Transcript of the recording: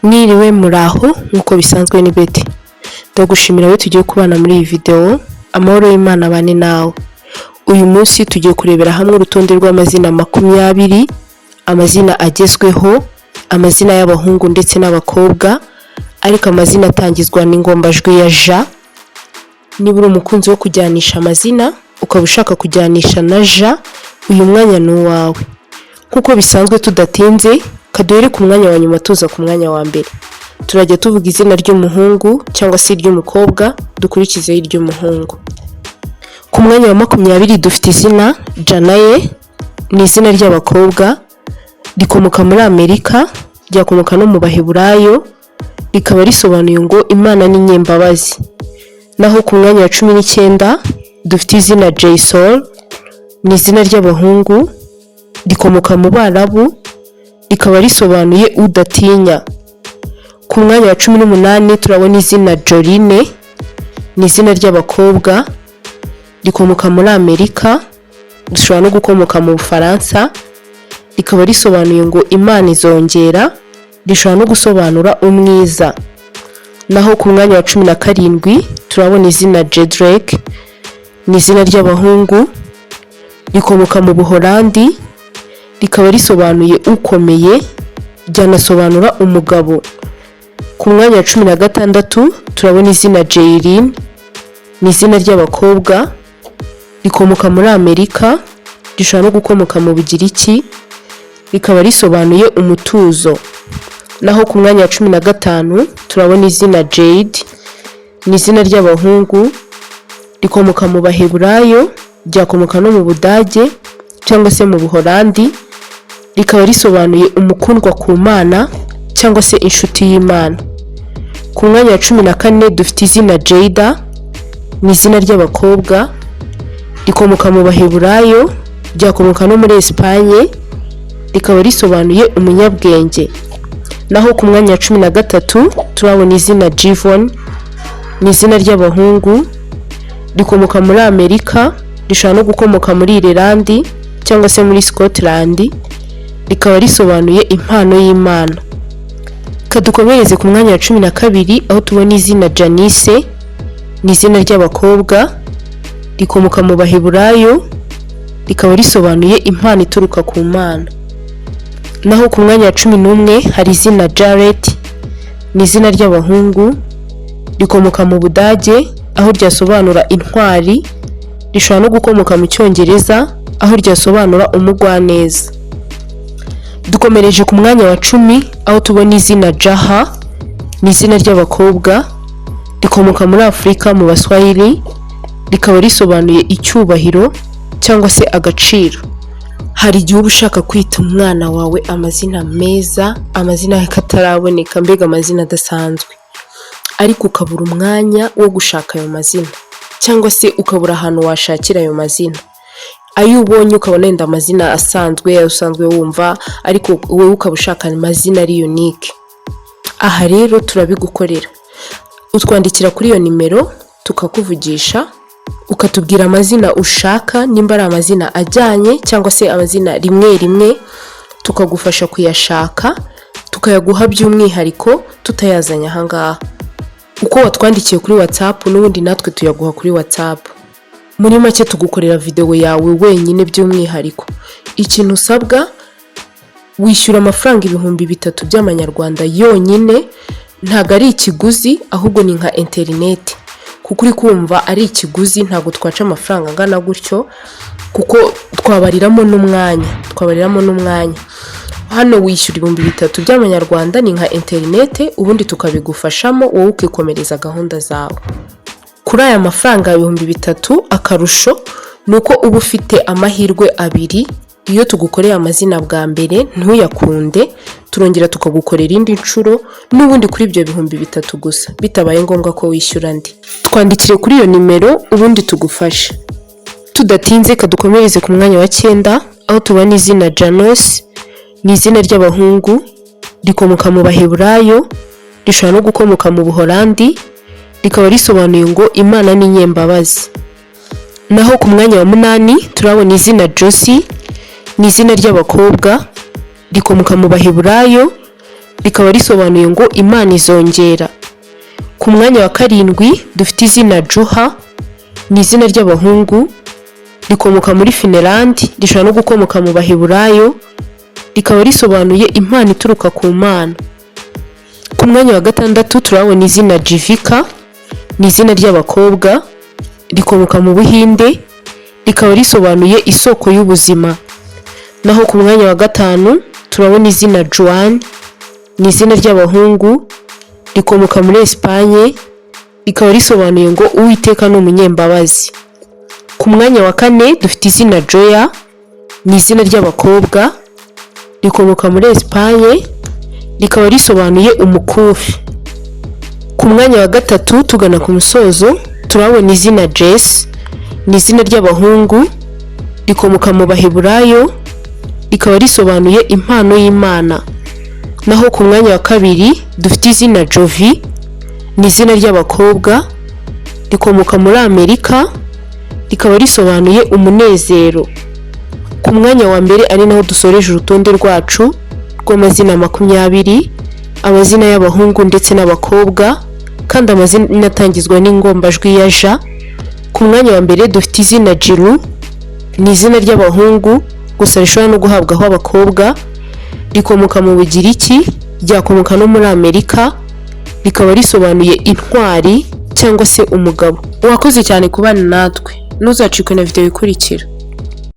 Mwiriwe muraho nkuko bisanzwe ni Betty. Ndagushimira we tugiye kubana muri iyi video. Amahoro y'Imana bane nawe. Uyu munsi tugiye kurebera hamwe urutonde rw'amazina 20, amazina agezweho, amazina y'abahungu ndetse n'abakobwa, ariko amazina atangizwa n'ingombajwi ya ja. Niba uri umukunzi wo kujyanisha amazina ukaba ushaka kujyanisha na ja, uyu mwanya ni uwawe. Kuko bisanzwe tudatinze, kaduhere ku mwanya wa nyuma tuza ku mwanya wa mbere. Turajya tuvuga izina ry'umuhungu cyangwa se ry'umukobwa, dukurikize iry'umuhungu. Ku mwanya wa 20 dufite izina Janaye, ni izina ry'abakobwa, rikomoka muri Amerika, ryakomoka no mu Baheburayo, rikaba risobanuye ngo Imana ni nyembabazi. Naho ku mwanya wa 19 dufite izina Jason, ni izina ry'abahungu, rikomoka mu Barabu, rikaba risobanuye udatinya. Ku mwanya wa 18 turabona izina Jorine, ni izina ry'abakobwa, rikomoka muri Amerika, rishobora no gukomoka mu Bufaransa, rikaba risobanuye ngo Imana izongera, rishobora no gusobanura umwiza. Naho ku mwanya wa 17 turabona izina Jedrek, ni izina ry'abahungu, rikomoka mu Buholandi, rikaba risobanuye ukomeye, ryanasobanura umugabo. Ku mwanya wa 16 turabona izina Jaylin, ni izina ry'abakobwa, rikomoka muri Amerika, rishobora no gukomoka mu Bugiriki, rikaba risobanuye umutuzo. Naho ku mwanya wa 15 turabona izina Jade, ni izina ry'abahungu, rikomoka mu Baheburayo, ryakomoka no mu Budage cyangwa se mu Buholandi, rikaba risobanuye umukundwa ku Mana cyangwa se inshuti y'Imana. Ku mwanya wa 14 dufite izina Jada, ni izina ry'abakobwa, rikomoka mu Baheburayo, ryakomoka no muri Espagne, rikaba risobanuye umunyabwenge. Naho ku mwanya wa 13 turabona izina Jivon, ni izina ry'abahungu, rikomoka muri Amerika, rishobora no gukomoka muri Irelandi cyangwa se muri Scotland, rikaba risobanuye impano y'Imana. Kadukomereze ku mwanya wa 12 aho tubona izina Janice, ni izina ry'abakobwa, rikomoka mu Baheburayo, rikaba risobanuye impano ituruka ku Mana. Naho ku mwanya wa 11 hari izina Jared, ni izina ry'abahungu, rikomoka mu Budage, aho ryasobanura intwari, rishobora no gukomoka mu Cyongereza, aho ryasobanura umugwaneza. Dukomereje ku mwanya wa 10 aho tubona izina Jaha, ni izina ry'abakobwa, rikomoka muri Afrika mu Baswahili, rikaba risobanuye icyubahiro cyangwa se agaciro. Hari igihe uba ushaka kwita umwana wawe amazina meza, amazina y'akataraboneka, mbega amazina adasanzwe, ariko ukabura umwanya wo gushaka ayo mazina, cyangwa se ukabura ahantu washakira ayo mazina. Ayo ubonye ukabona wenda amazina asanzwe, usanzwe wumva, ariko wowe ukaba ushaka amazina ari unique. Aha rero turabigukorera. Utwandikira kuri iyo nimero tukakuvugisha, ukatubwira amazina ushaka, nimba ari amazina ajyanye cyangwa se amazina rimwe rimwe, tukagufasha kuyashaka, tukayaguha by'umwihariko tutayazanya aha ngaha. Uko watwandikiye kuri WhatsApp n'ubundi natwe tuyaguha kuri WhatsApp. Muri make tugukorera video yawe wenyine by'umwihariko. Ikintu usabwa, wishyura amafaranga 3,000 by'amanyarwanda yonyine, ntago ari ikiguzi ahubwo ni nka internet. Kuko uri kumva ari ikiguzi ntago twaca amafaranga angana gutyo, kuko twabariramo n'umwanya. Hano wishyura 3,000 by'amanyarwanda ni nka internet, ubundi tukabigufashamo wowe ukikomereza gahunda zawe. Kuri aya mafaranga 3,000 akarusho nuko uba ufite amahirwe abiri. Iyo tugukoreye amazina bwa mbere ntuyakunde, turongera tukagukorera indi nshuro n'ubundi kuri ibyo 3,000 gusa, bitabaye ngombwa ko wishyura andi. Twandikire kuri iyo nimero ubundi tugufashe. Tudatinze kadukomereze ku mwanya wa 9 aho tubona izina Janos, ni izina ry'abahungu, rikomoka mu Baheburayo, rishobora no gukomoka mu Buholandi, rikaba risobanuye ngo Imana ni nyembabazi. Naho ku mwanya wa 8 turabona izina Josie, ni izina ry'abakobwa, rikomoka mu Baheburayo, rikaba risobanuye ngo Imana izongera. Ku mwanya wa karindwi dufite izina Juha, ni izina ry'abahungu, rikomoka muri Finland, rishobora no gukomoka mu Baheburayo, rikaba risobanuye impano ituruka ku Mana. Ku mwanya wa gatandatu turabona izina Jivika, ni izina ry'abakobwa, rikomoka mu Buhinde, rikaba risobanuye isoko y'ubuzima. Naho ku mwanya wa gatanu turabona izina Juan, ni izina ry'abahungu, rikomoka muri Espagne, rikaba risobanuye ngo Uwiteka ni umunyembabazi. Ku mwanya wa kane dufite izina Joya, ni izina ry'abakobwa, rikomoka muri Espagne, rikaba risobanuye umukufi. Ku mwanya wa gatatu tugana ku musozo turabona izina Jess, ni izina ry'abahungu, rikomoka mu Baheburayo, rikaba risobanuye impano y'Imana. Naho ku mwanya wa kabiri dufite izina Jovi, ni izina ry'abakobwa, rikomoka muri Amerika, rikaba risobanuye umunezero. Ku mwanya wa mbere ari naho dusoreje urutonde rwacu rw'amazina 20, amazina y'abahungu ndetse n'abakobwa, kandi amazina atangizwa n'ingombajwi ya J. Ku mwanya wa mbere dufite izina Jiru, ni izina ry'abahungu gusa rishobora no guhabwaho abakobwa, rikomoka mu Bugiriki, ryakomoka no muri Amerika, rikaba risobanuye intwari cyangwa se umugabo. Wakoze cyane kubana natwe, ntuzacikwe na video ikurikira.